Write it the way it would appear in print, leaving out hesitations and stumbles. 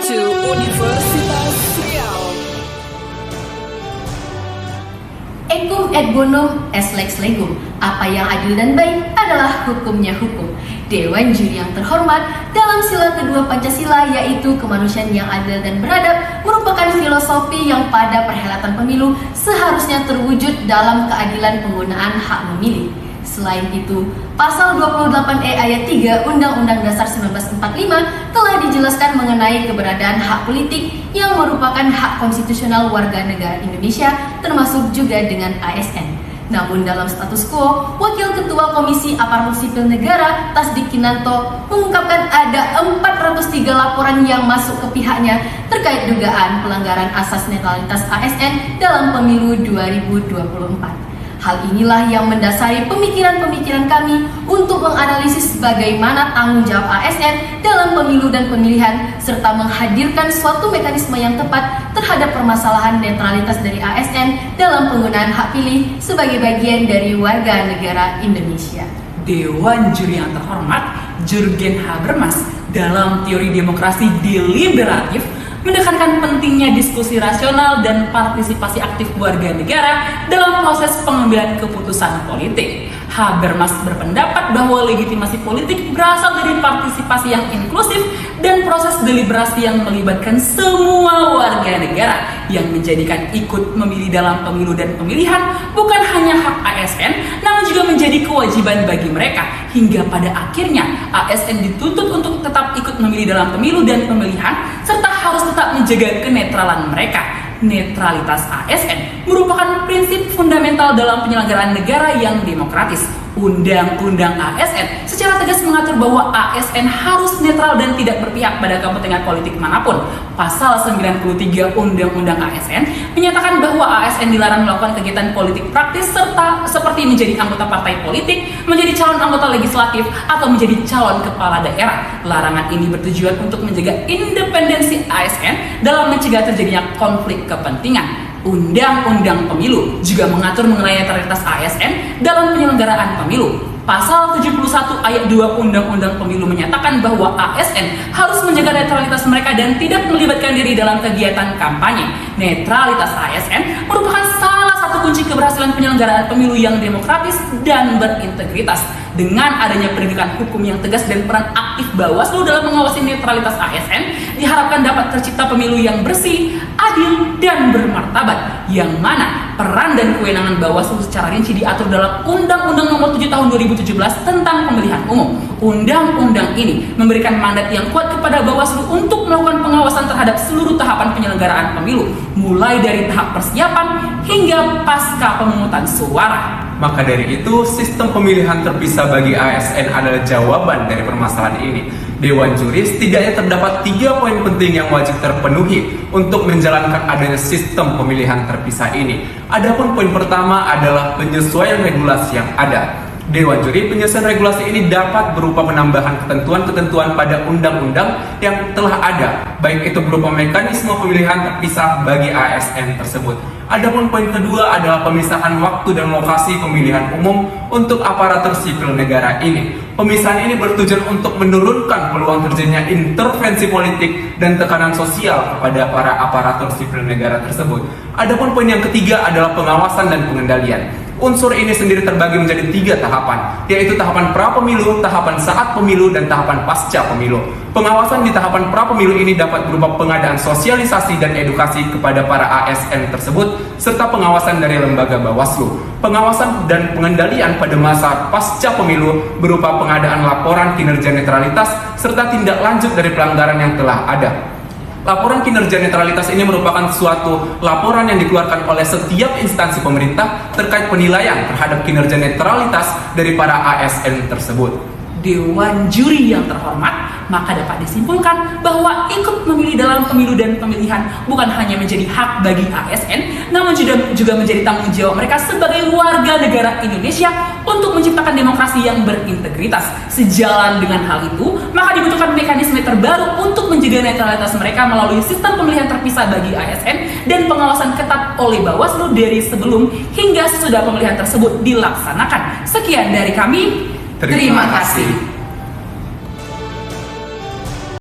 to Universitas Riau. Ecum et bonum est lex legum. Apa yang adil dan baik adalah hukumnya hukum. Dewan juri yang terhormat, dalam sila kedua Pancasila yaitu kemanusiaan yang adil dan beradab merupakan filosofi yang pada perhelatan pemilu seharusnya terwujud dalam keadilan penggunaan hak memilih. Selain itu, Pasal 28E ayat 3 Undang-Undang Dasar 1945 telah dijelaskan mengenai keberadaan hak politik yang merupakan hak konstitusional warga negara Indonesia, termasuk juga dengan ASN. Namun dalam status quo, Wakil Ketua Komisi Aparatur Sipil Negara Tasdik Kinanto mengungkapkan ada 403 laporan yang masuk ke pihaknya terkait dugaan pelanggaran asas netralitas ASN dalam pemilu 2024. Hal inilah yang mendasari pemikiran-pemikiran kami untuk menganalisis bagaimana tanggung jawab ASN dalam pemilu dan pemilihan, serta menghadirkan suatu mekanisme yang tepat terhadap permasalahan netralitas dari ASN dalam penggunaan hak pilih sebagai bagian dari warga negara Indonesia. Dewan juri yang terhormat, Jurgen Habermas, dalam teori demokrasi deliberatif menekankan pentingnya diskusi rasional dan partisipasi aktif warga negara dalam proses pengambilan keputusan politik. Habermas berpendapat bahwa legitimasi politik berasal dari partisipasi yang inklusif dan proses deliberasi yang melibatkan semua warga negara, yang menjadikan ikut memilih dalam pemilu dan pemilihan bukan hanya hak ASN, namun juga menjadi kewajiban bagi mereka. Hingga pada akhirnya ASN dituntut untuk tetap ikut memilih dalam pemilu dan pemilihan, serta harus tetap menjaga kenetralan mereka. Netralitas ASN merupakan prinsip fundamental dalam penyelenggaraan negara yang demokratis. Undang-Undang ASN secara tegas mengatur bahwa ASN harus netral dan tidak berpihak pada kepentingan politik manapun. Pasal 93 Undang-Undang ASN menyatakan bahwa ASN dilarang melakukan kegiatan politik praktis serta seperti menjadi anggota partai politik, menjadi calon anggota legislatif, atau menjadi calon kepala daerah. Larangan ini bertujuan untuk menjaga independensi ASN dalam mencegah terjadinya konflik kepentingan. Undang-Undang Pemilu juga mengatur mengenai netralitas ASN dalam penyelenggaraan pemilu. Pasal 71 ayat 2 Undang-Undang Pemilu menyatakan bahwa ASN harus menjaga netralitas mereka dan tidak melibatkan diri dalam kegiatan kampanye. Netralitas ASN merupakan salah satu kunci keberhasilan penyelenggaraan pemilu yang demokratis dan berintegritas. Dengan adanya pendidikan hukum yang tegas dan peran aktif Bawaslu dalam mengawasi netralitas ASN, diharapkan dapat tercipta pemilu yang bersih, adil, dan bermartabat, yang mana peran dan kewenangan Bawaslu secara rinci diatur dalam Undang-Undang Nomor 7 Tahun 2017 tentang Pemilihan Umum. Undang-undang ini memberikan mandat yang kuat kepada Bawaslu untuk melakukan pengawasan terhadap seluruh tahapan penyelenggaraan pemilu, mulai dari tahap persiapan hingga pasca pemungutan suara. Maka dari itu, sistem pemilihan terpisah bagi ASN adalah jawaban dari permasalahan ini. Dewan Juri setidaknya terdapat 3 poin penting yang wajib terpenuhi untuk menjalankan adanya sistem pemilihan terpisah ini. Adapun poin pertama adalah penyesuaian regulasi yang ada. Dewan Juri penyelesaian regulasi ini dapat berupa penambahan ketentuan-ketentuan pada undang-undang yang telah ada, baik itu berupa mekanisme pemilihan terpisah bagi ASN tersebut. Adapun poin kedua adalah pemisahan waktu dan lokasi pemilihan umum untuk aparatur sipil negara ini. Pemisahan ini bertujuan untuk menurunkan peluang terjadinya intervensi politik dan tekanan sosial kepada para aparatur sipil negara tersebut. Adapun poin yang ketiga adalah pengawasan dan pengendalian. Unsur ini sendiri terbagi menjadi 3 tahapan, yaitu tahapan pra-pemilu, tahapan saat pemilu, dan tahapan pasca pemilu. Pengawasan di tahapan pra-pemilu ini dapat berupa pengadaan sosialisasi dan edukasi kepada para ASN tersebut, serta pengawasan dari lembaga Bawaslu. Pengawasan dan pengendalian pada masa pasca pemilu berupa pengadaan laporan kinerja netralitas, serta tindak lanjut dari pelanggaran yang telah ada. Laporan kinerja netralitas ini merupakan suatu laporan yang dikeluarkan oleh setiap instansi pemerintah terkait penilaian terhadap kinerja netralitas dari para ASN tersebut. Dewan juri yang terhormat, maka dapat disimpulkan bahwa ikut memilih dalam pemilu dan pemilihan bukan hanya menjadi hak bagi ASN, namun juga menjadi tanggung jawab mereka sebagai warga negara Indonesia untuk menciptakan demokrasi yang berintegritas. Sejalan dengan hal itu, maka dibutuhkan mekanisme terbaru untuk menjaga netralitas mereka melalui sistem pemilihan terpisah bagi ASN dan pengawasan ketat oleh Bawaslu dari sebelum hingga sesudah pemilihan tersebut dilaksanakan. Sekian dari kami. Terima kasih.